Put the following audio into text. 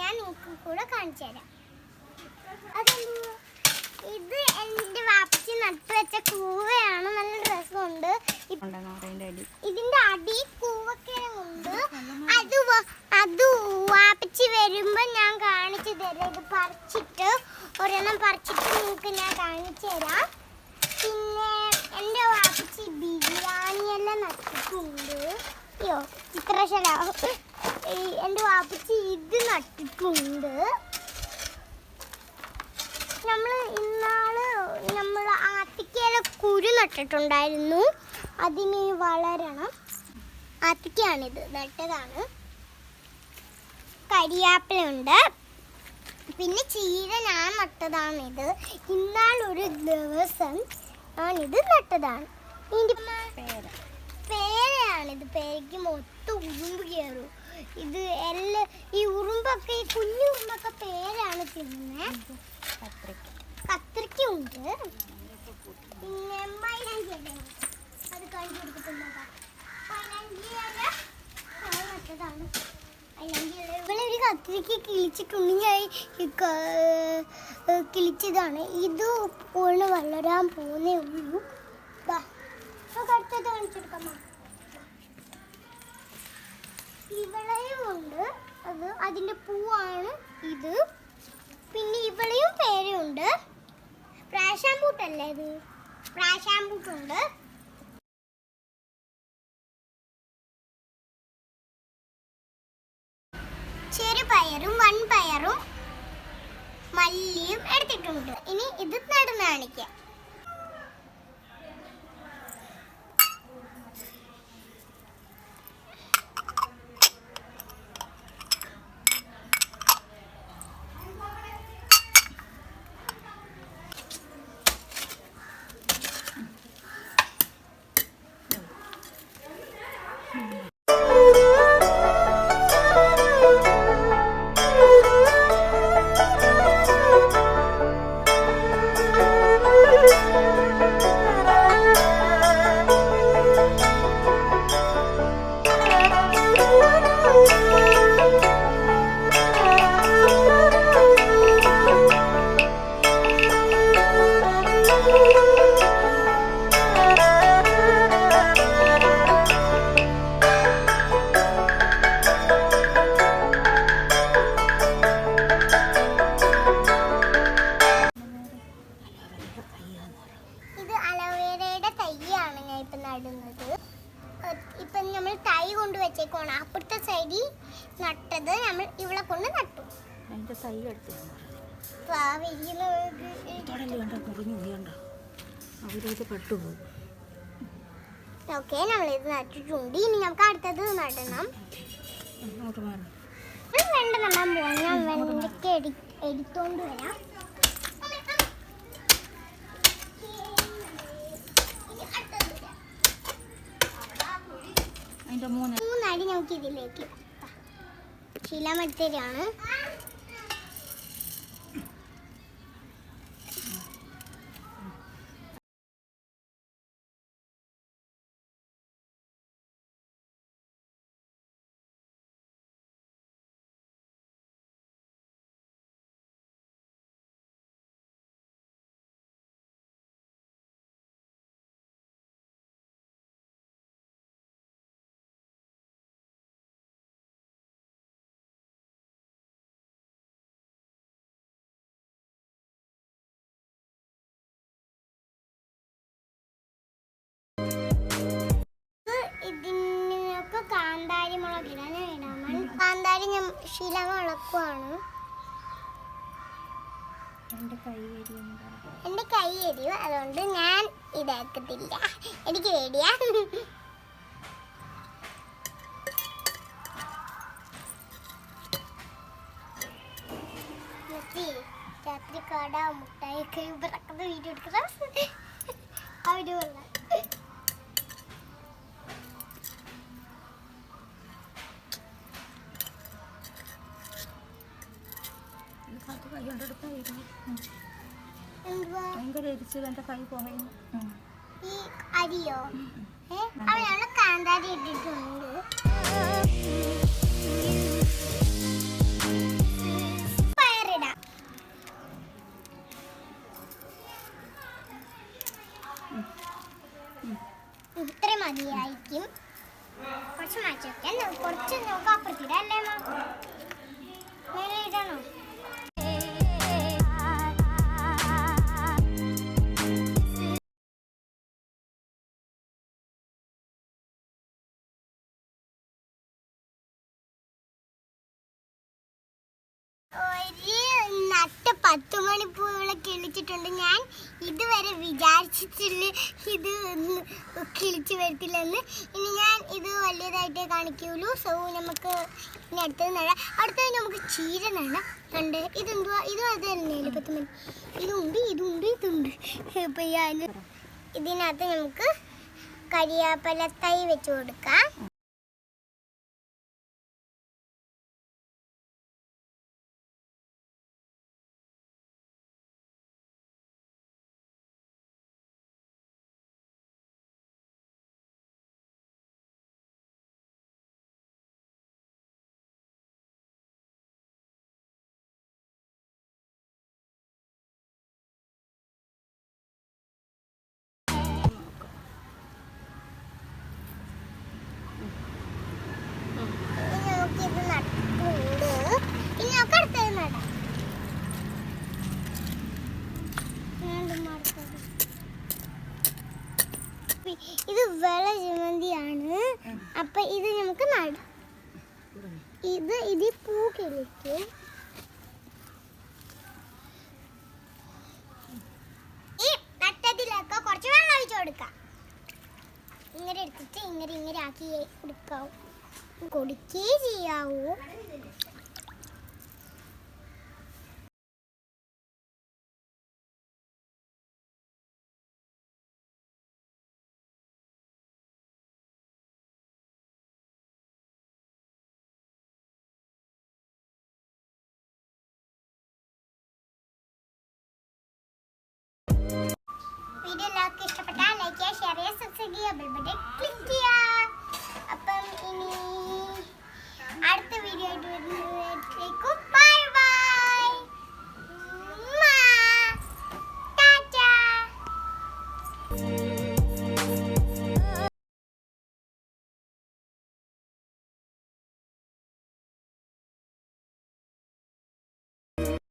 ഞാൻ നിങ്ങൾക്ക് കൂടെ കാണിച്ചു തരാം. ഇത് എൻ്റെ വാപ്പച്ചി നട്ടു വെച്ച കൂവയാണ്. നല്ല രസമുണ്ട്. ഇതിന്റെ അടി കൂവക്കിഴങ്ങുണ്ട്. അത് വാപ്പച്ചി വരുമ്പോ ഞാൻ കാണിച്ചു തരാം. ഇത് പറിച്ചിട്ട് ഒരെണ്ണം പറിച്ചിട്ട് നിങ്ങൾക്ക് ഞാൻ കാണിച്ചു തരാം. പിന്നെ എൻ്റെ വാപ്പച്ചി ബിരിയാണി എല്ലാം നട്ടിട്ടുണ്ട്. അയ്യോ ചിത്രശലാവും. എൻ്റെ വാപ്പച്ചി ഇത് നട്ടിട്ടുണ്ട്. നമ്മൾ ആത്തിക്കയിലെ കുരു നട്ടിട്ടുണ്ടായിരുന്നു. അതിന് വളരണം. ആത്തിക്കയാണിത്, നട്ടതാണ്. കരിയാപ്പിലുണ്ട്. പിന്നെ ചീര ഞാൻ നട്ടതാണിത്. ഇന്നാളൊരു ദിവസം ഞാനിത് നട്ടതാണ്. ഇതിൻ്റെ പേരയാണിത്. പേരയ്ക്ക് മൊത്തം ഉറുമ്പ് കയറും. ഇത് ഈ ഉറുമ്പൊക്കെ, ഈ കുഞ്ഞു ഉറുമ്പൊക്കെ പേരാണ് തിന്നുന്നത്. കത്തിരിക്കുണ്ട്. പിന്നെ മൈലാഞ്ചി അത് കഴിഞ്ഞ് കൊടുത്തിട്ടുള്ളതാണ്. നട്ടതാണ്. ഇവിടെ ഒരു കത്തിരിക്ക കിളിച്ചിട്ടുണ്ടെങ്കിൽ കിളിച്ചതാണ്. ഇത് ഒന്ന് വളരാൻ പോകുന്നേ ഉള്ളൂ. അടുത്തത് കാണിച്ചെടുക്കാം. ഇവളയും ഉണ്ട്. അതിൻ്റെ പൂവാണ് ഇത്. പിന്നെ ഇവളെയും പേരുണ്ട്. പ്രാശാമ്പൂട്ടല്ലേ ഇത്? പ്രാശാമ്പൂട്ടുണ്ട്. ചെറുപയറും വൻപയറും മല്ലിയും എടുത്തിട്ടുണ്ട്. ഇനി ഇത് നടന്ന് കാണിക്കാം. ഇപ്പം നമ്മൾ തൈ കൊണ്ട് വെച്ചേക്കാണ്. അപ്പുറത്തെ സൈഡിൽ നട്ടത് നമ്മൾ ഇവിടെ കൊണ്ട് നട്ടു. അതിൻ്റെ തൈ എടുത്തു അവരത് പെട്ടുപോകും. ഓക്കെ, നമ്മളിത് നട്ടിട്ടുണ്ട്. ഇനി നമുക്ക് അടുത്തത് നടണം. വെണ്ട നടാൻ പോവാം. ഞാൻ വെണ്ടയ്ക്ക് എടുത്തോണ്ട് വരാം. മൂന്നടി നമുക്ക് ഇതിലേക്ക് ശിലാമത്തേരാണ്. ഇതിനൊക്കെ കാന്താരി മുളക് ഇടാൻ കാന്താരി ഞാൻ ശില വളക്കുവാണ്. എൻ്റെ കൈ എരിയും, അതുകൊണ്ട് ഞാൻ ഇതാക്കത്തില്ല. എനിക്ക് പേടിയാ. രാത്രി കട മുട്ടായൊക്കെ ഇറക്കുന്ന വീഡിയോ എടുക്കുന്ന അവര് കൊള്ളാം. ഈ അരിയോ അവനാണ് കാന്താരി ഇട്ടിട്ടുണ്ട്. നട്ട 10 മണിപ്പൂവിളെ കിളിച്ചിട്ടുണ്ട്. ഞാൻ ഇതുവരെ വിചാരിച്ചിട്ടില്ല ഇത് കിളിച്ച് വരത്തില്ലെന്ന്. ഇനി ഞാൻ ഇത് വലിയതായിട്ടേ കാണിക്കുള്ളൂ. സോ നമുക്ക് ഇനി അടുത്തത് നടാം. അടുത്തത് നമുക്ക് ചീര നടാം. കണ്ട് ഇതെന്തുവാ? ഇതും അത് തന്നെയല്ലേ 10 മണി. ഇതുണ്ട്. ഇപ്പം ഇതിനകത്ത് നമുക്ക് കരിയാപ്പല തൈ വെച്ച് കൊടുക്കാം. ഇത് നട്ടുണ്ട്. ഇനി നമുക്ക് അടുത്തത് നടാം. ഇത് വെളജമന്തിയാണ്. അപ്പൊ ഇത് നമുക്ക് നടാം. ഇത് പൂ കിളിക്കും. ഈ നട്ടതിലൊക്കെ കുറച്ച് വെള്ളം ഒഴിച്ചു കൊടുക്കാം. ഇങ്ങനെ എടുത്തിട്ട് ഇങ്ങനെ ആക്കി കൊടുക്കേ ചെയ്യാവൂ. വീഡിയോ എല്ലാവർക്കും ഇഷ്ടപ്പെട്ടാൽ ലൈക്ക് ചെയ്യുക, ഷെയർ ചെയ്യുക, സബ്സ്ക്രൈബ് ചെയ്യുക, ബെൽ ബട്ടൺ ക്ലിക്ക് ചെയ്യുക. അപ്പം ഇനി അടുത്ത വീഡിയോ ആയിട്ട് വരുന്നത്